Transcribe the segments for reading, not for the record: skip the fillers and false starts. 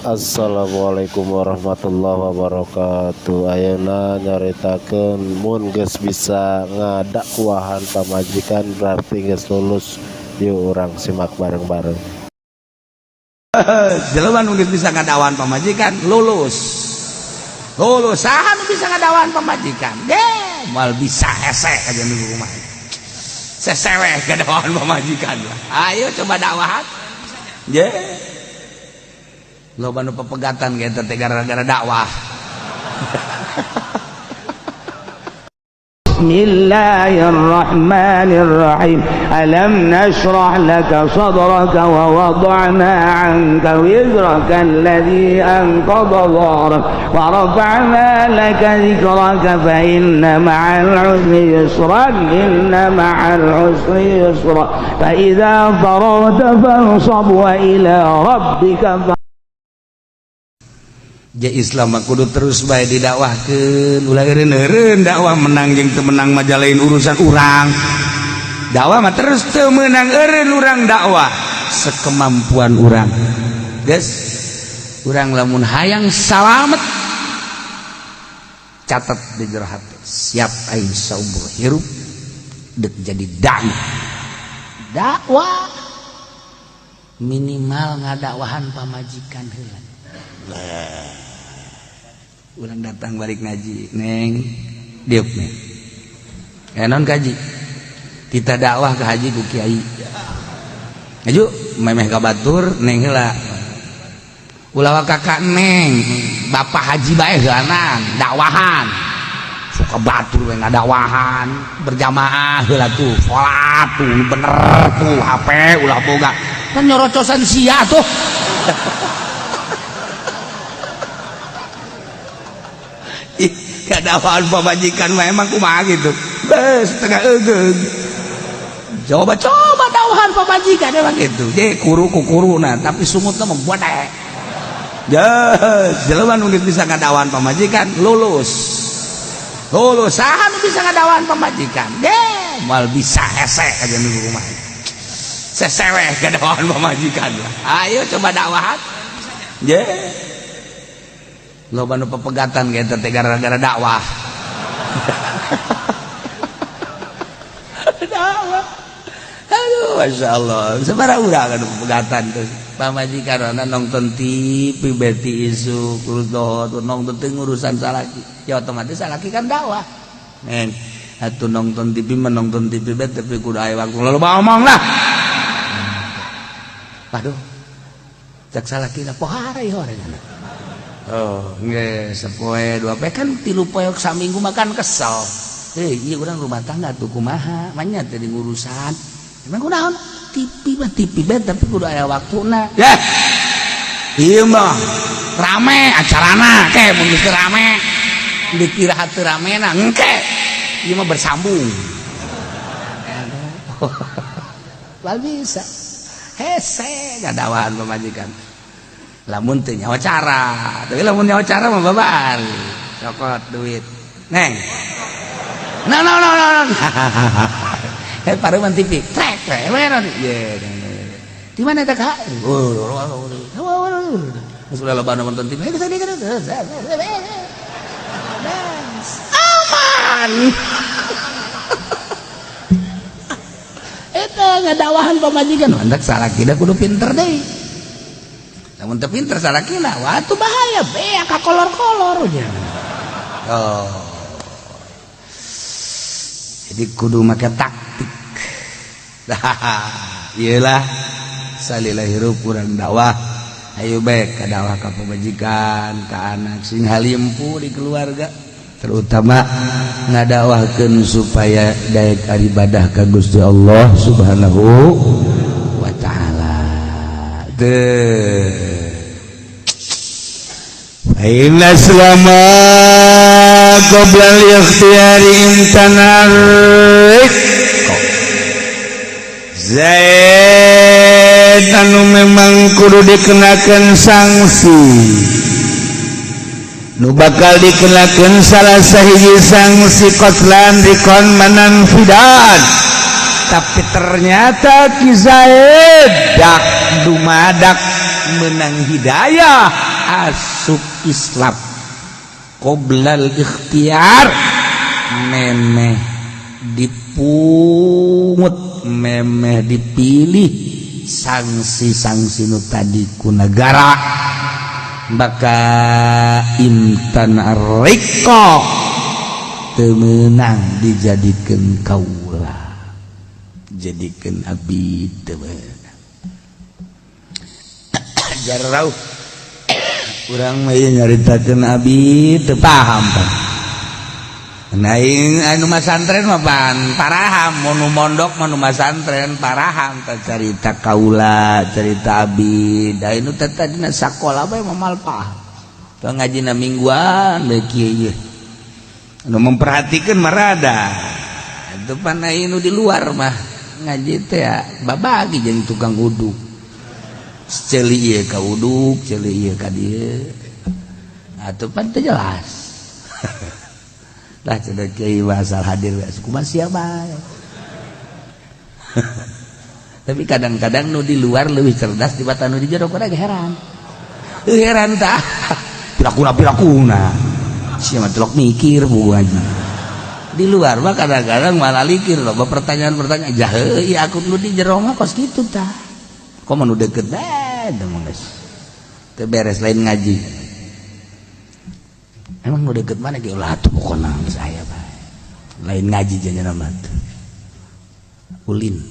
Assalamualaikum warahmatullahi wabarakatuh. Ayeuna nyaritakeun mun geus bisa ngadakwahan pamajikan berarti geus lulus. Yuk urang simak bareng-bareng. Jelema nu geus bisa ngadawan pamajikan lulus. Lulus saha nu bisa ngadawan pamajikan? Moal bisa hese aja nu rumah. Seseweh ngadawan pamajikan. Ayo coba dakwahan. Loba nu pepegatan ge teh gara-gara dakwah. Bismillahirrahmanirrahim. Alam nashrah laka sadraka wa wada'na 'anka wizraka alladhi anqadha dhahrak wa rafa'na laka dhikraka fa inna ma'al 'usri yusran inna ma'al 'usri yusra fa idza faragta fansab wa ila rabbika Islam kudu terus bae didakwahkeun ulah eureun dakwah menang jeung teu menang mah lain urusan urang. Dakwah mah terus teu meunang eureun urang dakwah sekemampuan urang. Geus urang lamun hayang salamet catat di jero hati siap aing saumur hirup deuk jadi dai. Dakwah minimal ngadakwahan pamajikan heula. Urang datang balik ngaji neng diuk neng non kaji kita dakwah ke haji ku kiai aju memeh ka batur neng heula ulah kakak neng bapak haji bae heuanan dakwahan suka batur we ngadakwahan berjamaah heula tuh salat tuh bener tuh HP ulah boga kan nyorocosan sia tuh dakwahan pamajikan mah emang kumaha gitu setengah egeug coba dakwahan pamajikan emang gitu je kuru ku kuruna tapi sumutna mah bodek jelema nu bisa ngadawan pamajikan lulus saha nu bisa ngadawan pamajikan moal bisa hese aja nu rumah seseweh ngadawan pamajikan ayo coba dakwahan loba nu pepegatan ge teh gara-gara dakwah. Dakwah. Aduh, masyaallah. Sabaraha urang anu pepegatan tuh. Pamajikanna nongton TV beti isu kurus dohot nongton teu urusan salaki. Ya otomatis salaki kan dakwah. Men, atuh nongton TV menonton TV bet tapi kudu aya waktu loba omong lah. Waduh. Cak salaki na pohara ieu orangna. Oh, nggak sepoe dua poe kan 3 poe saminggu makan kesel. Iya urang rumah tangga tuh kumaha, manya teh ngurusan. Emang kunaon? TV bet tapi kudu aya waktuna. Ya. Ieu mah rame acarana, ke mun geus rame. Dikira hate ramena, engke. Ieu mah bersambung. Wal bisa. Hese ngadawahan pamajikan. Lamun teu nyawa cara tapi lamun nyawa cara mah babaan cokot duit neng no pareman TV trek mana di mana eta kak sudah loba nonton TV aman eta ngadawahan pamajikan hendak salakina kudu pinter deui. Namun teu pinter salakina, wah itu bahaya, beak ka kolor-kolor nya. Oh. Jadi kudu make taktik. Iyalah salila hirup urang dakwah. Ayo baik ka dakwah ka pamajikan, ka anak sing halimpu di keluarga. Terutama ngadakwahkeun supaya daek ibadah ka Gusti Allah Subhanahu wa taala. Inna selama qabla al-ikhtiyari imtanarik Zaid anu memang kudu dikenakan sanksi nu bakal dikenakan salah sahiji sanksi qatlan rikon manan fidan tapi ternyata Ki Zaid dak dumadak menang hidayah asup Islam qoblal ikhtiar memeh dipungut memeh dipilih sanksi-sanksi nu tadi ku negara maka imtan ar-riqaq temenang dijadikan kaula jadikan abdi temenang jarau urang mah nyaritakeun abdi teu paham pan naing anu masantren mah pan paraham mun mondok mah nu masantren paraham teh carita kaula carita abdi da anu teh dina sakola bae mah mal paham teu ngajina mingguan bae kieu ye anu memperhatikeun mah rada atuh pan anu di luar mah ngaji teh ya babagi jeung tukang uduk ceuli ieu ka uduk ceuli ieu ka dieu atuh pan teu jelas lah cenah kiai asal hadir kumaha sia bae tapi kadang-kadang nu di luar leuwih cerdas dibanding nu di jero kurang heran tah pirakuna sia mah telok mikir bu aja di luar mah kadang-kadang malah likir loba pertanyaan-pertanyaan jah euy aku nu di jero mah kos kitu tah komo nu deukeut bae mah geus teu beres lain ngaji. Emang nu deket mana ge ulah atuh pokona saya bae. Lain ngaji jangan nama tuh. Ulin.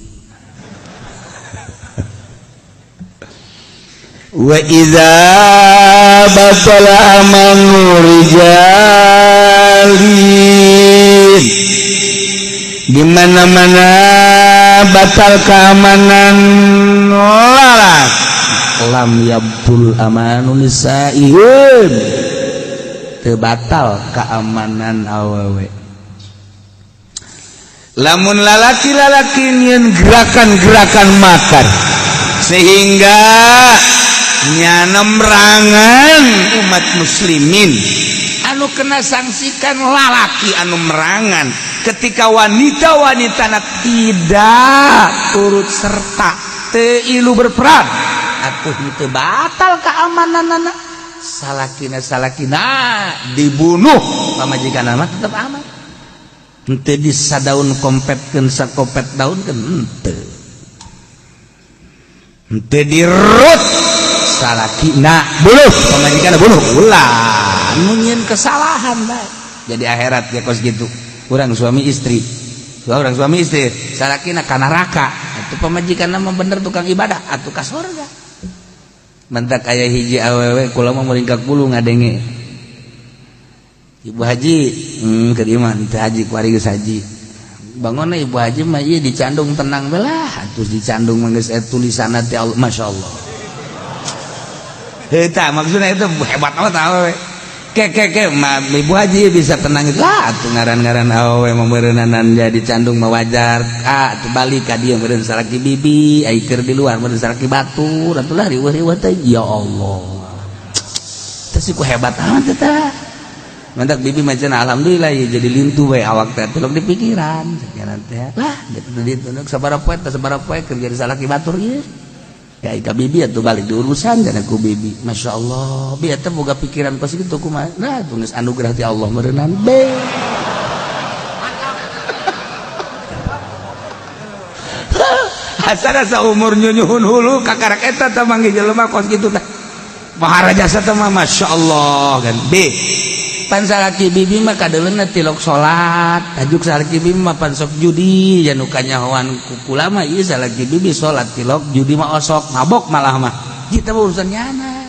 Wa idza batala amanu rijalin di mana-mana batal keamanan lalat lam yabtul amanu nisaiun batal keamanan awewe lamun lalaki-lalaki nyen gerakan-gerakan makan sehingga nyana merangan umat muslimin anu kena sanksikan lalaki anu merangan ketika wanita-wanita tidak turut serta teu ilu berperan atuh itu batal keamanan anak salakina dibunuh pamajikan anak tetap aman henteu disadaun kompetkeun sakopet daunkeun henteu dirut salakina bunuh pamajikan bunuh ulah nunyin kesalahan bae jadi akhirat ya kos gitu urang suami istri salakina ka neraka atuh pamajikan mah bener tukang ibadah atuh ka surga mentak aya hiji awewe kula mah meringkak bulu ngadenge ibu haji keur ieu mah teh haji kuari geus haji bangunna ibu haji mah ieu dicandung tenang belah atuh dicandung mah geus tulisanna teh Allah masyaallah eta maksudna itu hebat amat awewe ke ibu haji bisa tenang lah atuh ngaran-ngaran awewe memeureunnan jadi candung mah wajar atuh balik ka dieu meureun salaki bibi ai keur di luar meureun salaki batur atulah riweuh-riweuh teh ya Allah teh si ku hebat amat eta mantak bibi mah cenah alhamdulillah ya jadi lintu we awak teh tulung di pikiran sakiran teh lah gitu ditu sabaraha poe keur jadi salaki batur ieu ya ika bibi atuh balik diurusan jangan ku bibi masya Allah bibi atuh boga pikiran pas gitu kumaha nah geus anugerah ti Allah meureunan be asana saumur nyunyuhun hulu kakarak eta teh mangge jelema kos kitu teh maharaja teh mah masya Allah kan be pan salaki bibi mah kadeuleuna tilok salat ajuk salaki bibi mah pan sok judi janu kanyahoan kukula mah ieu salaki bibi salat tilok judi mah osok mabok malah mah ieu teh urusan nyana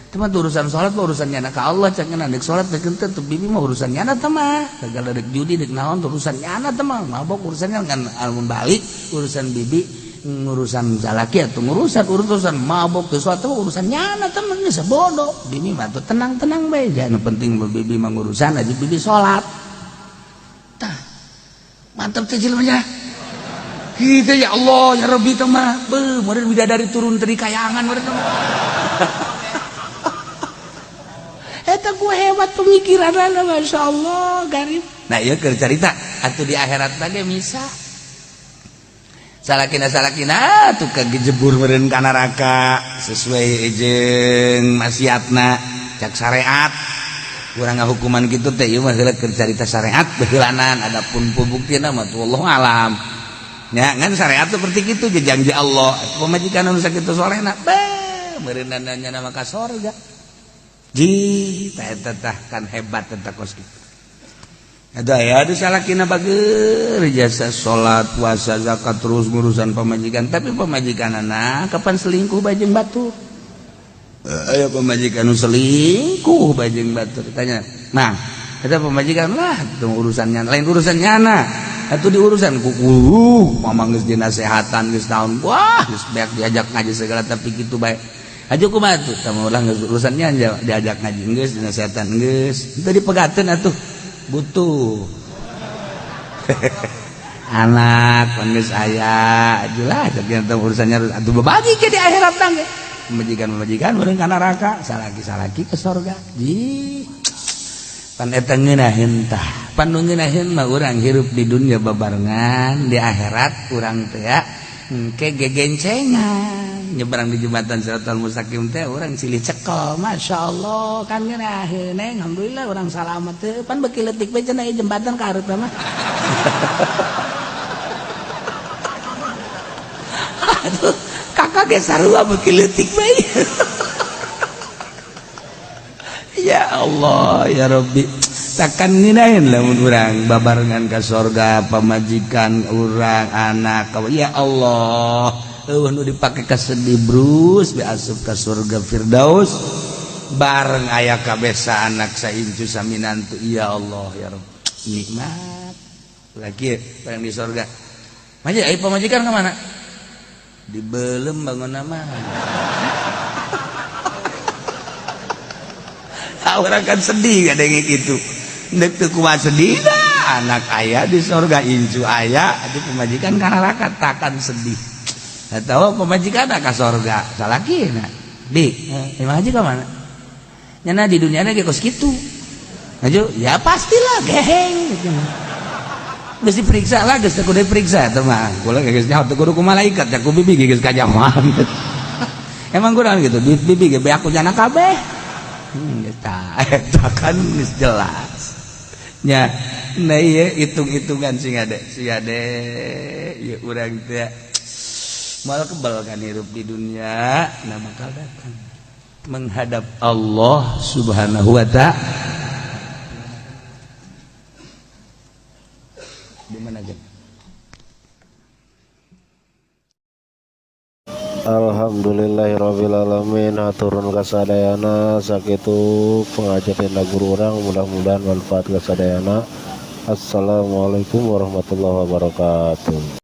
teh mah urusan salat mah urusan nyana ka Allah cenah deuk salat teh teu bibi mah urusan nyana teh mah segala deuk judi deuk naon urusan nyana teh mah mabok urusan nyana kan almun balik urusan bibi ngurusan salaki atau urusan mabok teu salat urusan nyana teh mah geus bodoh bibi mah tuh tenang-tenang bae anu penting bibi mah ngurusan aja bibi salat tah mantap teh jelema kitu ya Allah ya Rabbi teh mah beuh meureun bidadari turun teu dikayangan meureun teh eta ku hebat pemikiranna masyaallah garib nah ieu keur carita atuh di akhirat teh ge misa salakina tuh kagejebur meureun ka neraka sesuai jeung maksiatna cak syariat. Urang ngahukuman kitu teh ieu mah heula keur carita syariat beheulanan, adapun pembuktiana mah wallahu alam. Ya ngan syariat seperti kitu janji Allah. Pamajikan anu sakitu solehna meureun nanya nama ka sorga. Ji eta tah kan hebat eta kos kitu. Ada ya ada salakina bageur jasa salat, puasa, zakat terus ngurusan pamajikan, tapi pamajikanana kapan selingkuh bajeng batur. Aya pamajikan nu selingkuh bajeng batur tanya. Nah, eta pamajikan lah teu urusannya lain urusannya na. Atuh di urusan kuku mamang geus dinasehatan geus taun. Wah, geus beak diajak ngaji segala tapi kitu bae. Aja kumaha tuh tah ulah geus urusannya diajak ngaji geus dinasehatan geus. Teu dipegateun atuh. Butuh anak geus aya jelas kita urusannya atuh berbagi ke di akhirat tang ge majikan meureun ka neraka salaki ke surga ji pan eta ngeunaheun tah pan nu ngeunaheun mah urang hirup di dunia babarengan di akhirat urang teh ya engke gegencengan nyebrang di jembatan Siratal Mustaqim teh urang silih cekel masyaallah kan ngeunaheun neng alhamdulillah urang salamet teh pan beuki leutik bae cenah jembatan ka hareup mah aduh kakak ge sarua beuki leutik bae ya Allah ya Rabbi takkan ngeunaheun lamun urang babarengan ka surga pamajikan urang anak ya Allah nu dipake ka sedih brus beasup ka surga firdaus bareng aya kabeh anak saincu saminantu ya Allah ya Rabb nikmat lagi bareng di surga majikan ai pamajikan ka mana dibeulem bangun mah urang kan sedih gadenge kitu neuk teu kumaha sedih anak aya di surga incu aya atuh pamajikan ka neraka takkan sedih. Tahu pemajikan ka surga salakina dik emang aja ka mana nyana di dunia ge kos kitu aja ya pastilah geheng geus diperiksa lah geus kudu diperiksa teh mah kula geus nyaho teu kudu ku malaikat ya ku bibi geus kajaman emang kurang gitu bibi ge beak ku jana kabeh eta kan geus jelas nya nah ieu hitung-hitungan sing ade ieu urang teh malah kebal kan hidup di dunia nah bakal datang menghadap Allah subhanahu wa ta'ala di mana aja Alhamdulillahirabbil alamin haturun kasadayana sakitu pengajian guru urang mudah-mudahan manfaat kasadayana. Assalamualaikum warahmatullahi wabarakatuh.